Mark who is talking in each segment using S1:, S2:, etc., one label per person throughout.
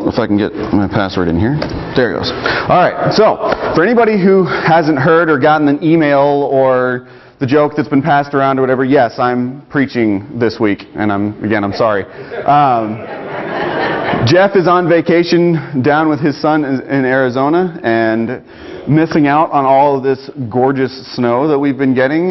S1: if I can get my password in here. There it goes. All right, so for anybody who hasn't heard or gotten an email or the joke that's been passed around or whatever, yes, I'm preaching this week, and I'm sorry. Jeff is on vacation down with his son in Arizona and missing out on all of this gorgeous snow that we've been getting.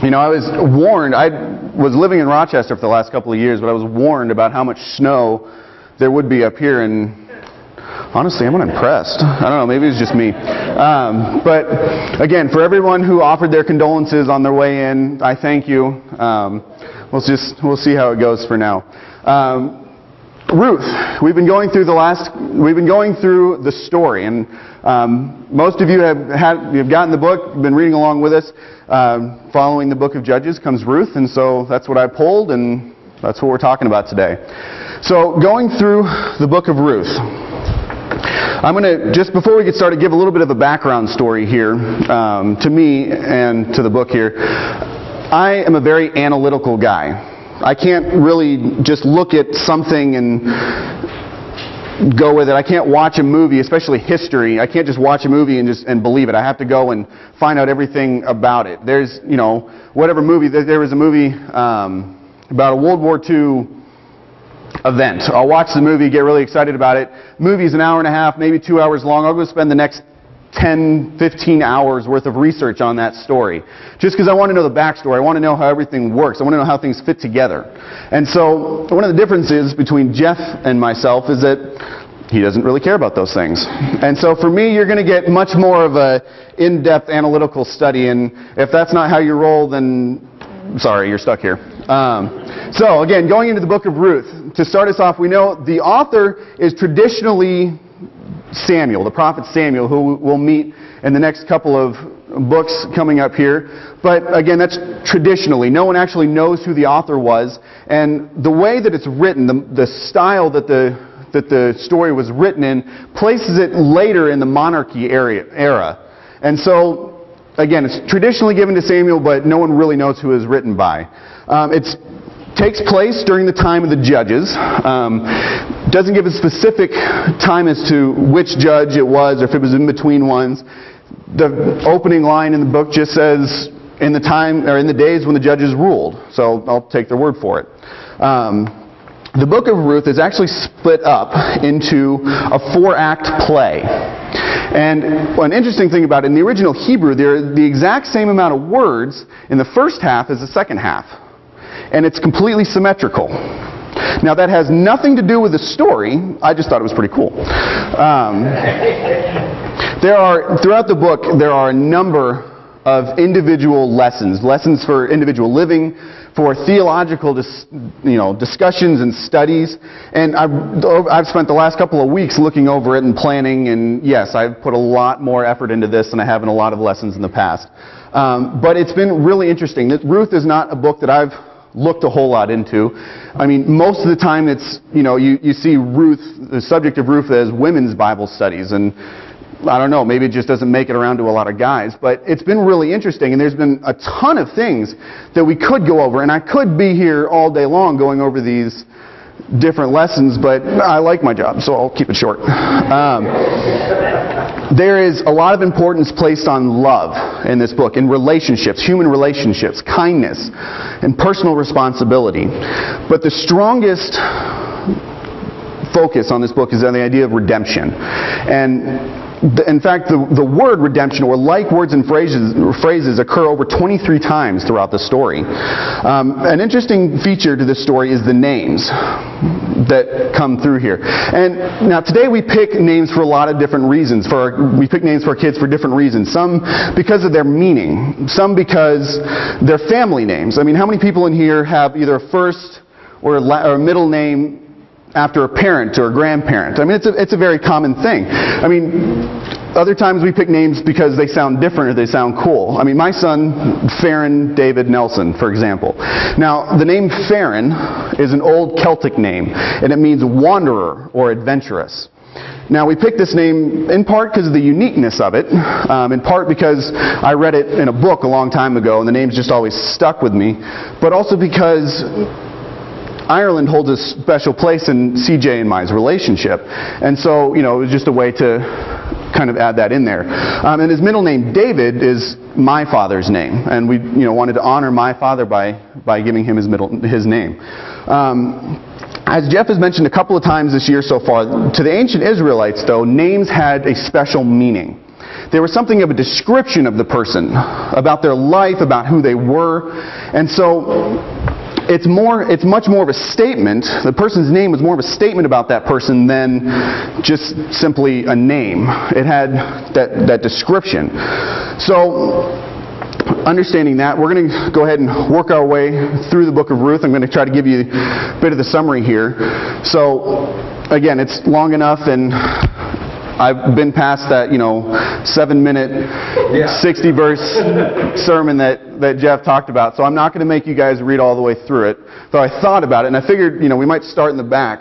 S1: You know, I was warned, I was living in Rochester for the last couple of years, but I was warned about how much snow there would be up here, and honestly, I'm not impressed. I don't know, maybe it's just me. But again, for everyone who offered their condolences on their way in, I thank you. We'll see how it goes for now. Ruth, we've been going through the story, and most of you you've gotten the book, been reading along with us. Following the book of Judges comes Ruth, and so that's what I pulled, and that's what we're talking about today. So, going through the book of Ruth, I'm going to, just before we get started, give a little bit of a background story here to me and to the book here. I am a very analytical guy. I can't really just look at something and go with it. I can't watch a movie, especially history. I can't just watch a movie and believe it. I have to go and find out everything about it. There's, you know, whatever movie. There was a movie about a World War II event. I'll watch the movie, get really excited about it. Movie's an hour and a half, maybe 2 hours long. I'll go spend the next 10, 15 hours worth of research on that story. Just because I want to know the backstory. I want to know how everything works. I want to know how things fit together. And so one of the differences between Jeff and myself is that he doesn't really care about those things. And so for me, you're going to get much more of a in-depth analytical study. And if that's not how you roll, then sorry, you're stuck here. So again, going into the book of Ruth, to start us off, we know the author is traditionally Samuel, the prophet Samuel, who we'll meet in the next couple of books coming up here. But again, that's traditionally. No one actually knows who the author was. And the way that it's written, the style that the story was written in, places it later in the monarchy era. And so, again, it's traditionally given to Samuel, but no one really knows who it was written by. It takes place during the time of the judges. Doesn't give a specific time as to which judge it was, or if it was in between ones. The opening line in the book just says, in the time, or in the days when the judges ruled. So I'll take their word for it. The book of Ruth is actually split up into a 4-act play. And an interesting thing about it, in the original Hebrew, there are the exact same amount of words in the first half as the second half. And it's completely symmetrical. Now that has nothing to do with the story. I just thought it was pretty cool. Throughout the book, there are a number of individual lessons for individual living, for theological discussions and studies. And I've spent the last couple of weeks looking over it and planning, and yes, I've put a lot more effort into this than I have in a lot of lessons in the past. But it's been really interesting. Ruth is not a book that I've looked a whole lot into. I mean, most of the time it's, you see Ruth, the subject of Ruth, as women's Bible studies, and I don't know, maybe it just doesn't make it around to a lot of guys, but it's been really interesting, and there's been a ton of things that we could go over, and I could be here all day long going over these different lessons, but I like my job, so I'll keep it short. There is a lot of importance placed on love in this book, in relationships, human relationships, kindness, and personal responsibility. But the strongest focus on this book is on the idea of redemption. And in fact, the word redemption, or like words and phrases, occur over 23 times throughout the story. An interesting feature to this story is the names that come through here. And now today we pick names for a lot of different reasons. We pick names for our kids for different reasons. Some because of their meaning. Some because they're family names. I mean, how many people in here have either a first or a middle name after a parent or a grandparent? I mean, it's a very common thing. I mean, other times we pick names because they sound different or they sound cool. I mean, my son, Farron David Nelson, for example. Now, the name Farron is an old Celtic name, and it means wanderer or adventurous. Now, we picked this name in part because of the uniqueness of it, in part because I read it in a book a long time ago, and the name's just always stuck with me, but also because Ireland holds a special place in CJ and Mai's relationship. And so, it was just a way to kind of add that in there. And his middle name, David, is my father's name. And we, wanted to honor my father by giving him his name. As Jeff has mentioned a couple of times this year so far, to the ancient Israelites, though, names had a special meaning. They were something of a description of the person, about their life, about who they were. And so it's much more of a statement. The person's name was more of a statement about that person than just simply a name. It had that description. So, understanding that, we're going to go ahead and work our way through the book of Ruth. I'm going to try to give you a bit of the summary here. So, again, it's long enough, and I've been past that, 7-minute, 60-verse sermon that Jeff talked about. So I'm not going to make you guys read all the way through it. Though I thought about it, and I figured, we might start in the back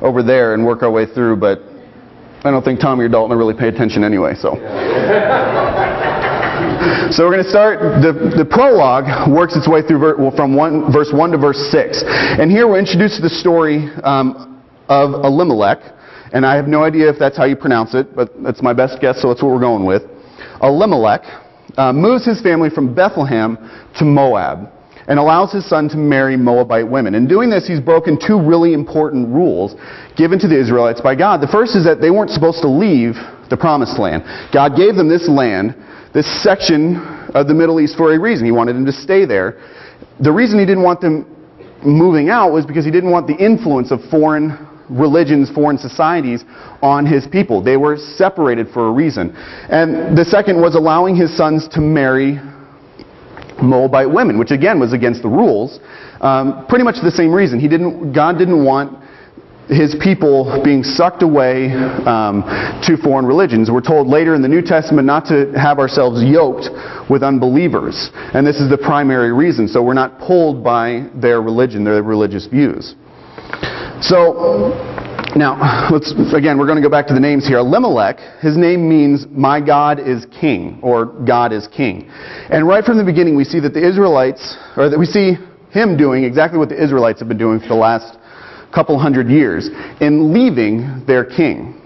S1: over there and work our way through, but I don't think Tommy or Dalton will really pay attention anyway, so. So we're going to start, the prologue works its way through from verse 1 to verse 6. And here we're introduced to the story of Elimelech. And I have no idea if that's how you pronounce it, but that's my best guess, so that's what we're going with. Elimelech moves his family from Bethlehem to Moab and allows his son to marry Moabite women. In doing this, he's broken two really important rules given to the Israelites by God. The first is that they weren't supposed to leave the Promised Land. God gave them this land, this section of the Middle East, for a reason. He wanted them to stay there. The reason he didn't want them moving out was because he didn't want the influence of foreign religions, foreign societies on his people. They were separated for a reason. And the second was allowing his sons to marry Moabite women, which again was against the rules. Pretty much the same reason. God didn't want his people being sucked away to foreign religions. We're told later in the New Testament not to have ourselves yoked with unbelievers. And this is the primary reason. So we're not pulled by their religion, their religious views. So, now, we're going to go back to the names here. Elimelech, his name means, my God is king, or God is king. And right from the beginning, we see that we see him doing exactly what the Israelites have been doing for the last couple hundred years, in leaving their king.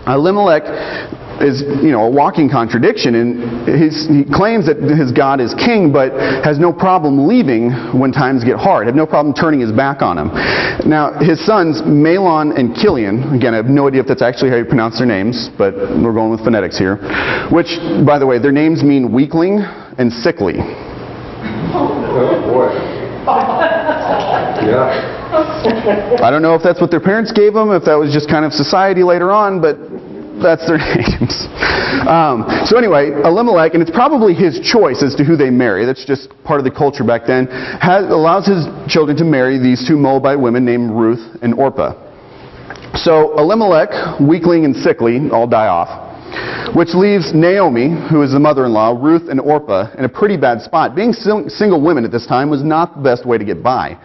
S1: Elimelech is, a walking contradiction, and he claims that his God is king, but has no problem leaving when times get hard, have no problem turning his back on him. Now, his sons, Mahlon and Chilion, again, I have no idea if that's actually how you pronounce their names, but we're going with phonetics here, which, by the way, their names mean weakling and sickly.
S2: Oh, boy. Yeah.
S1: I don't know if that's what their parents gave them, if that was just kind of society later on, but that's their names. So anyway, Elimelech, and it's probably his choice as to who they marry. That's just part of the culture back then. Allows his children to marry these two Moabite women named Ruth and Orpah. So Elimelech, weakling and sickly, all die off, which leaves Naomi, who is the mother-in-law, Ruth and Orpah, in a pretty bad spot. Being single women at this time was not the best way to get by.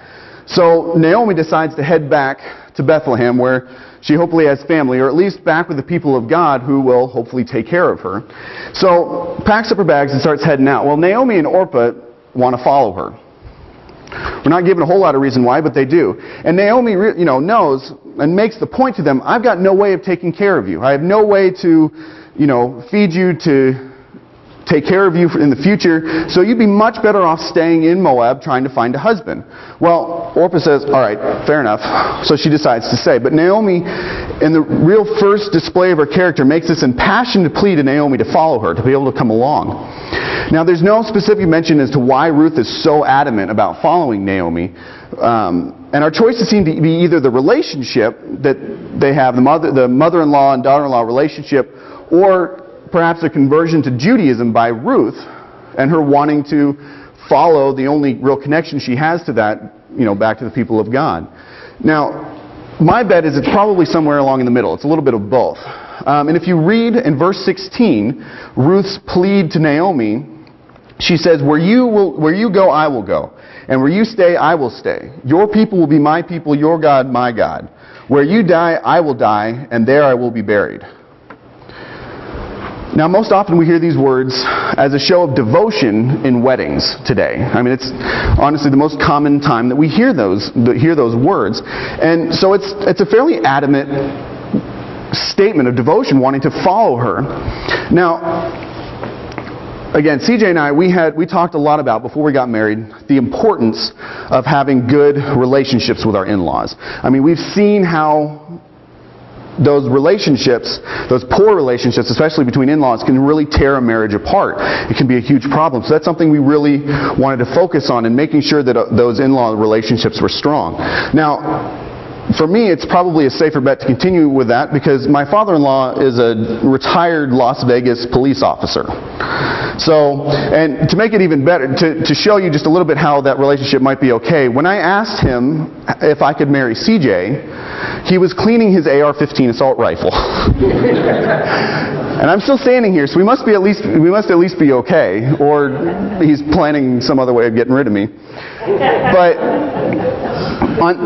S1: So Naomi decides to head back to Bethlehem, where she hopefully has family, or at least back with the people of God who will hopefully take care of her. So packs up her bags and starts heading out. Well, Naomi and Orpah want to follow her. We're not given a whole lot of reason why, but they do. And Naomi, knows and makes the point to them, I've got no way of taking care of you. I have no way to, feed you, to take care of you in the future, so you'd be much better off staying in Moab trying to find a husband. Well, Orpah says, all right, fair enough. So she decides to stay. But Naomi, in the real first display of her character, makes this impassioned plea to Naomi to follow her, to be able to come along. Now, there's no specific mention as to why Ruth is so adamant about following Naomi. And our choices seem to be either the relationship that they have, the mother-in-law and daughter-in-law relationship, or perhaps a conversion to Judaism by Ruth and her wanting to follow the only real connection she has to that, back to the people of God. Now, my bet is it's probably somewhere along in the middle. It's a little bit of both. And if you read in verse 16, Ruth's plea to Naomi, she says, where you go, I will go. And where you stay, I will stay. Your people will be my people, your God, my God. Where you die, I will die, and there I will be buried. Now, most often we hear these words as a show of devotion in weddings today. I mean, it's honestly the most common time that we hear those words. And so it's a fairly adamant statement of devotion, wanting to follow her. Now, again, CJ and I, we talked a lot about, before we got married, the importance of having good relationships with our in-laws. I mean, we've seen how those relationships, those poor relationships, especially between in-laws, can really tear a marriage apart. It can be a huge problem. So that's something we really wanted to focus on, and making sure that those in-law relationships were strong. Now, for me, it's probably a safer bet to continue with that, because my father-in-law is a retired Las Vegas police officer. So, and to make it even better, to show you just a little bit how that relationship might be okay, when I asked him if I could marry CJ, he was cleaning his AR-15 assault rifle. And I'm still standing here, so we must at least be okay, or he's planning some other way of getting rid of me. But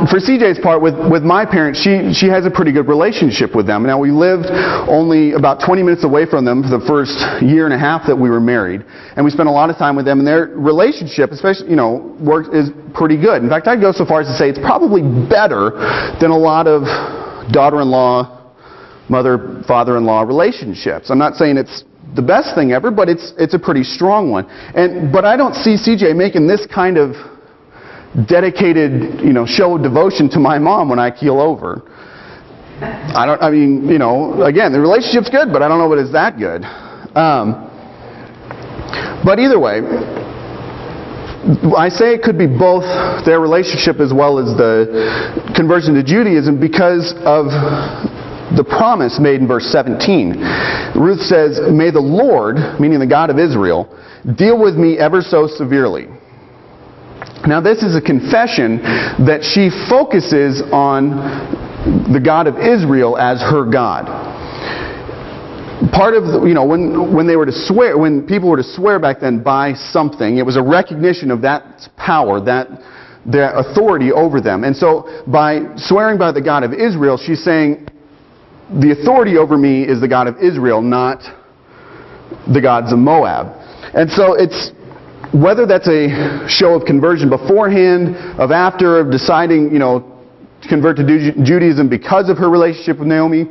S1: for CJ's part, with my parents, she has a pretty good relationship with them. Now, we lived only about 20 minutes away from them for the first year and a half that we were married, and we spent a lot of time with them, and their relationship, especially, is pretty good. In fact, I'd go so far as to say it's probably better than a lot of daughter-in-law, mother, father-in-law relationships. I'm not saying it's the best thing ever, but it's a pretty strong one. But I don't see CJ making this kind of dedicated, show of devotion to my mom when I keel over. Again, the relationship's good, but I don't know if it's that good. But either way, I say it could be both their relationship as well as the conversion to Judaism, because of the promise made in verse 17. Ruth says, "May the Lord," meaning the God of Israel, "deal with me ever so severely." Now, this is a confession that she focuses on the God of Israel as her God. Part of when they were to swear, when people were to swear back then by something, it was a recognition of that power, that their authority over them. And so, by swearing by the God of Israel, she's saying, the authority over me is the God of Israel, not the gods of Moab. And so it's, whether that's a show of conversion beforehand, of after, of deciding, to convert to Judaism because of her relationship with Naomi,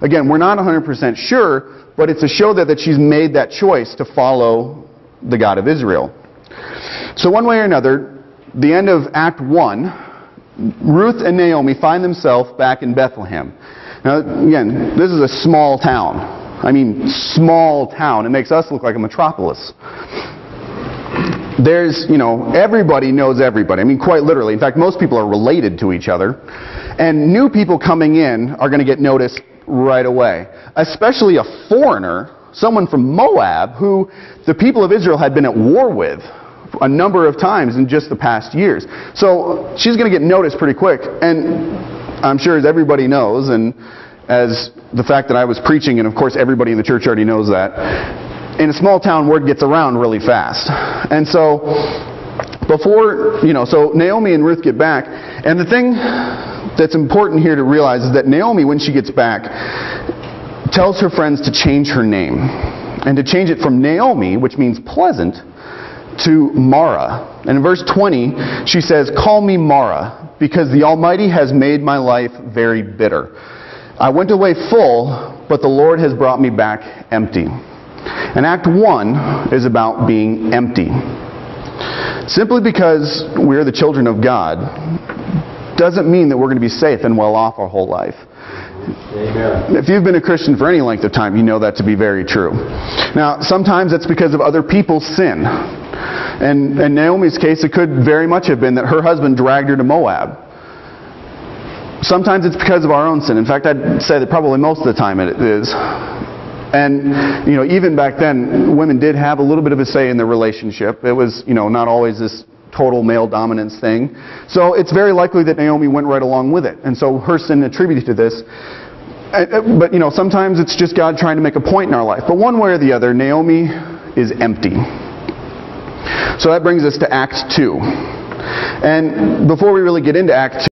S1: again, we're not 100% sure, but it's a show that she's made that choice to follow the God of Israel. So one way or another, the end of Act 1, Ruth and Naomi find themselves back in Bethlehem. Now, again, this is a small town. I mean, small town. It makes us look like a metropolis. There's, everybody knows everybody. I mean, quite literally. In fact, most people are related to each other. And new people coming in are going to get noticed right away. Especially a foreigner, someone from Moab, who the people of Israel had been at war with a number of times in just the past years. So she's going to get noticed pretty quick. And I'm sure, as everybody knows, and as the fact that I was preaching, and of course everybody in the church already knows that, in a small town, word gets around really fast. And so, so Naomi and Ruth get back, and the thing that's important here to realize is that Naomi, when she gets back, tells her friends to change her name, and to change it from Naomi, which means pleasant, to Mara. And in verse 20, she says, "Call me Mara, because the Almighty has made my life very bitter. I went away full, but the Lord has brought me back empty." And Act 1 is about being empty. Simply because we're the children of God doesn't mean that we're going to be safe and well off our whole life.
S2: Amen.
S1: If you've been a Christian for any length of time, you know that to be very true. Now, sometimes that's because of other people's sin. And in Naomi's case, it could very much have been that her husband dragged her to Moab. Sometimes it's because of our own sin. In fact, I'd say that probably most of the time it is. And, even back then, women did have a little bit of a say in the relationship. It was, not always this total male dominance thing. So it's very likely that Naomi went right along with it. And so her sin attributed to this. But, sometimes it's just God trying to make a point in our life. But one way or the other, Naomi is empty. So that brings us to Act 2. And before we really get into Act